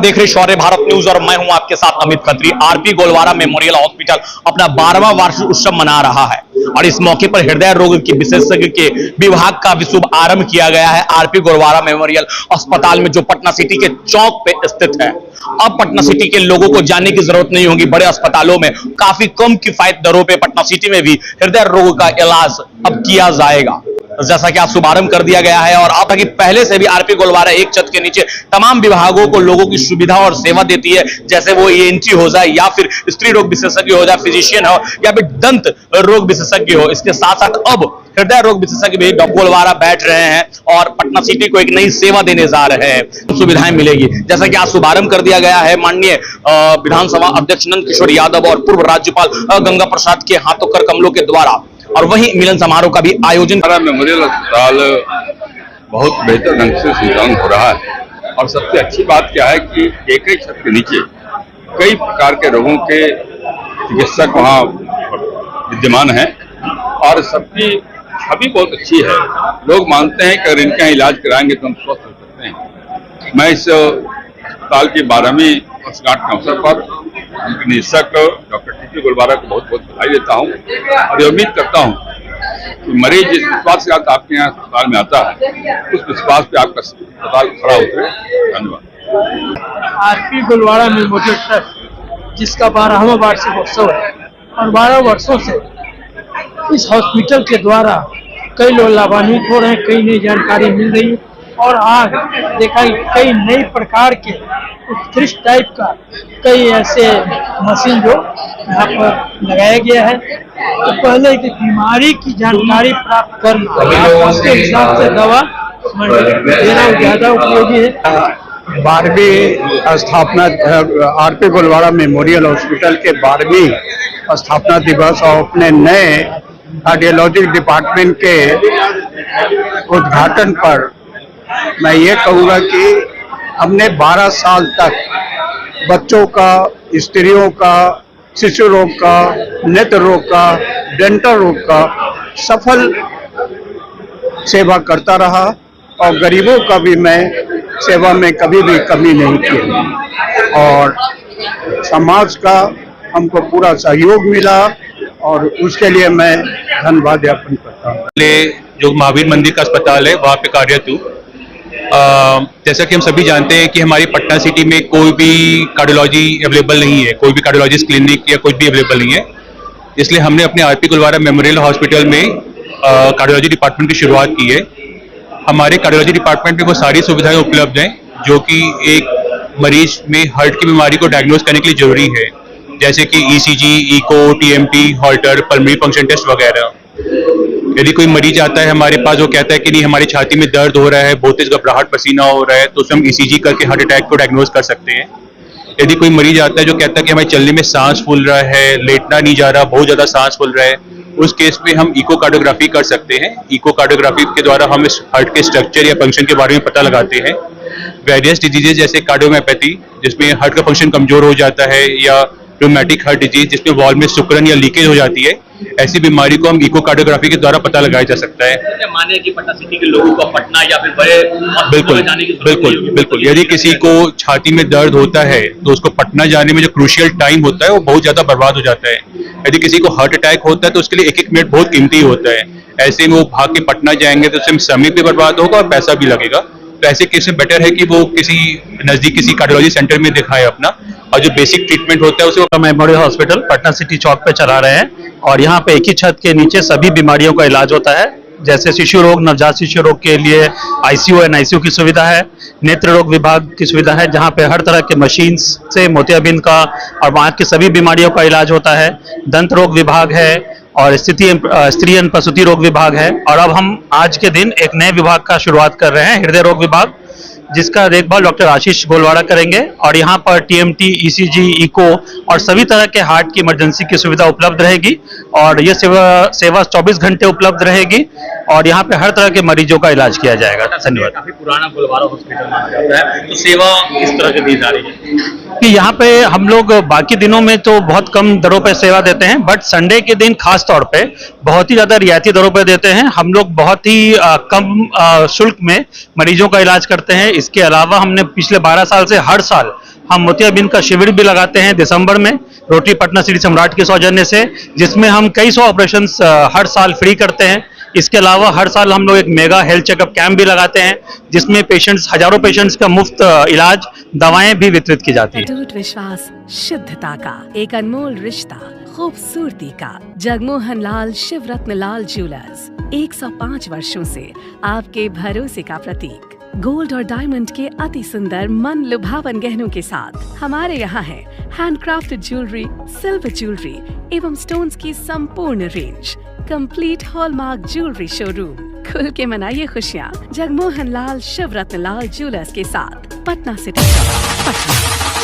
देख रहे शौर्य भारत न्यूज और मैं हूं आपके साथ Amit Khatri. RP Golwara memorial hospital अपना 12वां वार्षिक उत्सव मना रहा है और इस मौके पर हृदय रोग के विशेषज्ञ के विभाग का भी शुभ आरंभ किया गया है आरपी गोलवारा मेमोरियल अस्पताल में, जो पटना सिटी के चौक पे स्थित है। अब पटना सिटी के लोगों को जाने की जरूरत नहीं होगी। बड़े अस्पतालों में काफी कम किफायत दरों पे पटना सिटी में भी हृदय रोग का इलाज अब किया जाएगा, जैसा कि आज शुभारंभ कर दिया गया है। और अब तक पहले से भी आरपी गोलवारा एक छत के नीचे तमाम विभागों को लोगों की सुविधा और सेवा देती है, जैसे वो ENT हो जाए या फिर स्त्री रोग विशेषज्ञ हो जाए, फिजिशियन हो या फिर दंत रोग विशेषज्ञ हो। इसके साथ साथ अब हृदय रोग विशेषज्ञ भी डॉक्टर गोलवारा बैठ रहे हैं और पटना सिटी को एक नई सेवा देने जा रहे हैं। सुविधाएं मिलेगी, जैसा कि आज शुभारंभ कर दिया गया है माननीय विधानसभा अध्यक्ष नंद किशोर यादव और पूर्व राज्यपाल गंगा प्रसाद के हाथों कर कमलों के द्वारा। और वहीं मिलन समारोह का भी आयोजन। मेमोरियल अस्पताल बहुत बेहतर ढंग से संचालन हो रहा है और सबसे अच्छी बात क्या है कि एक ही छत के नीचे कई प्रकार के रोगों के चिकित्सक वहाँ विद्यमान हैं और सबकी छवि बहुत अच्छी है। लोग मानते हैं कि अगर इनका इलाज कराएंगे तो हम स्वस्थ हो सकते हैं। मैं इस अस्पताल की 12वीं वर्षगांठ के अवसर पर उनके निदेशक डॉक्टर TP गोलवारा को बहुत बहुत बधाई देता हूँ और ये उम्मीद करता हूँ कि मरीज जिस विश्वास के साथ आपके यहाँ अस्पताल में आता है उस विश्वास पे आपका अस्पताल खड़ा उतरे। धन्यवाद। आरपी गोलवारा मेमोरियल ट्रस्ट जिसका 12वां वार्षिक उत्सव है और 12 वर्षों से इस हॉस्पिटल के द्वारा कई लोग लाभान्वित हो रहे हैं, कई नई जानकारी मिल रही है और आज देखा कई नए प्रकार के उत्कृष्ट टाइप का कई ऐसे मशीन जो यहाँ पर लगाया गया है। तो पहले की बीमारी की जानकारी प्राप्त करना, उसके हिसाब से दवा देना ज़्यादा उपयोगी है। 12वीं स्थापना आरपी गोलवारा मेमोरियल हॉस्पिटल के 12वीं स्थापना दिवस और अपने नए कार्डियोलॉजी डिपार्टमेंट के उद्घाटन पर मैं ये कहूँगा कि हमने 12 साल तक बच्चों का, स्त्रियों का, शिशु रोग का, नेत्र रोग का, डेंटल रोग का सफल सेवा करता रहा और गरीबों का भी मैं सेवा में कभी भी कमी नहीं की और समाज का हमको पूरा सहयोग मिला और उसके लिए मैं धन्यवाद ज्ञापन करता हूँ। जो महावीर मंदिर का अस्पताल है वहाँ पे कार्यरत हूँ। जैसा कि हम सभी जानते हैं कि हमारी पटना सिटी में कोई भी कार्डियोलॉजी अवेलेबल नहीं है, कोई भी कार्डियोलॉजिस्ट क्लिनिक या कुछ भी अवेलेबल नहीं है। इसलिए हमने अपने आरपी गोलवारा मेमोरियल हॉस्पिटल में कार्डियोलॉजी डिपार्टमेंट की शुरुआत की है। हमारे कार्डियोलॉजी डिपार्टमेंट में वो सारी सुविधाएं उपलब्ध हैं जो कि एक मरीज में हार्ट की बीमारी को डायग्नोज करने के लिए जरूरी है, जैसे कि ECG, echo, TMT, Holter, pulmonary function test वगैरह। यदि कोई मरीज आता है हमारे पास, वो कहता है कि नहीं हमारी छाती में दर्द हो रहा है, बहुत तेज घबराहट, पसीना हो रहा है, तो उसमें हम ECG करके हार्ट अटैक को डायग्नोज कर सकते हैं। यदि कोई मरीज आता है जो कहता है कि हमारे चलने में सांस फूल रहा है, लेटना नहीं जा रहा, बहुत ज्यादा सांस फूल रहा है, उस केस में हम इकोकार्डियोग्राफी कर सकते हैं। इकोकार्डियोग्राफी के द्वारा हम इस हार्ट के स्ट्रक्चर या फंक्शन के बारे में पता लगाते हैं। वेरियस डिजीजेज जैसे कार्डियोमायोपैथी जिसमें हार्ट का फंक्शन कमजोर हो जाता है, या रूमेटिक हार्ट डिजीज जिसमें वॉल में सिकुड़न या लीकेज हो जाती है, ऐसी बीमारी को हम इकोकार्डियोग्राफी के द्वारा पता लगाया जा सकता है। माने कि पटना सिटी के लोगों को पटना या फिर बड़े बिल्कुल जाने की बिल्कुल बिल्कुल यदि किसी को छाती में दर्द होता है तो उसको पटना जाने में जो क्रूशियल टाइम होता है वो बहुत ज्यादा बर्बाद हो जाता है। यदि किसी को हार्ट अटैक होता है तो उसके लिए एक मिनट बहुत कीमती होता है। ऐसे में वो भाग के पटना जाएंगे तो उसमें समय भी बर्बाद होगा और पैसा भी लगेगा। तो ऐसे केस में बेटर है कि वो किसी नजदीक किसी कार्डियोलॉजी सेंटर में दिखाए अपना, और जो बेसिक ट्रीटमेंट होता है उसे मेमोरियल हॉस्पिटल पटना सिटी चौक पे चला रहे हैं और यहाँ पे एक ही छत के नीचे सभी बीमारियों का इलाज होता है, जैसे शिशु रोग, नवजात शिशु रोग के लिए ICU एंड NICU की सुविधा है, नेत्र रोग विभाग की सुविधा है जहाँ पे हर तरह के मशीन से मोतियाबिंद का और वहाँ की सभी बीमारियों का इलाज होता है, दंत रोग विभाग है और स्त्री एवं प्रसूति रोग विभाग है। और अब हम आज के दिन एक नए विभाग का शुरुआत कर रहे हैं, हृदय रोग विभाग, जिसका देखभाल डॉक्टर आशीष गोलवारा करेंगे और यहाँ पर TMT, ECG, इको और सभी तरह के हार्ट की इमरजेंसी की सुविधा उपलब्ध रहेगी और ये सेवा 24 घंटे उपलब्ध रहेगी और यहाँ पे हर तरह के मरीजों का इलाज किया जाएगा। धन्यवाद। काफी पुराना गोलवारा हॉस्पिटल माना जाता है, तो सेवा किस तरह की दी जा रही है? कि यहाँ पे हम लोग बाकी दिनों में तो बहुत कम दरों पे सेवा देते हैं, बट संडे के दिन खास तौर पे बहुत ही ज्यादा रियायती दरों पे देते हैं। हम लोग बहुत ही कम शुल्क में मरीजों का इलाज करते हैं। इसके अलावा हमने पिछले 12 साल से हर साल हम मोतियाबिंद का शिविर भी लगाते हैं दिसंबर में रोटरी पटना सिटी सम्राट के सौजन्य से, जिसमें हम कई सौ ऑपरेशंस हर साल फ्री करते हैं। इसके अलावा हर साल हम लोग एक मेगा हेल्थ चेकअप कैंप भी लगाते हैं, जिसमें हजारों पेशेंट्स का मुफ्त इलाज, दवाएं भी वितरित की जाती है। अटूट विश्वास, शुद्धता का एक अनमोल रिश्ता, खूबसूरती का। जगमोहन लाल शिवरत्न लाल ज्वेलर्स 105 वर्षों से आपके भरोसे का प्रतीक। गोल्ड और डायमंड के अति सुंदर मन लुभावन गहनों के साथ हमारे यहाँ है हैंडक्राफ्टेड ज्वेलरी, सिल्वर ज्वेलरी एवं स्टोन्स की संपूर्ण range. Complete hallmark jewellery showroom. खुल के मनाइए खुशियाँ जगमोहन लाल शिवरत्न लाल ज्वेलर्स के साथ, पटना सिटी, पटना।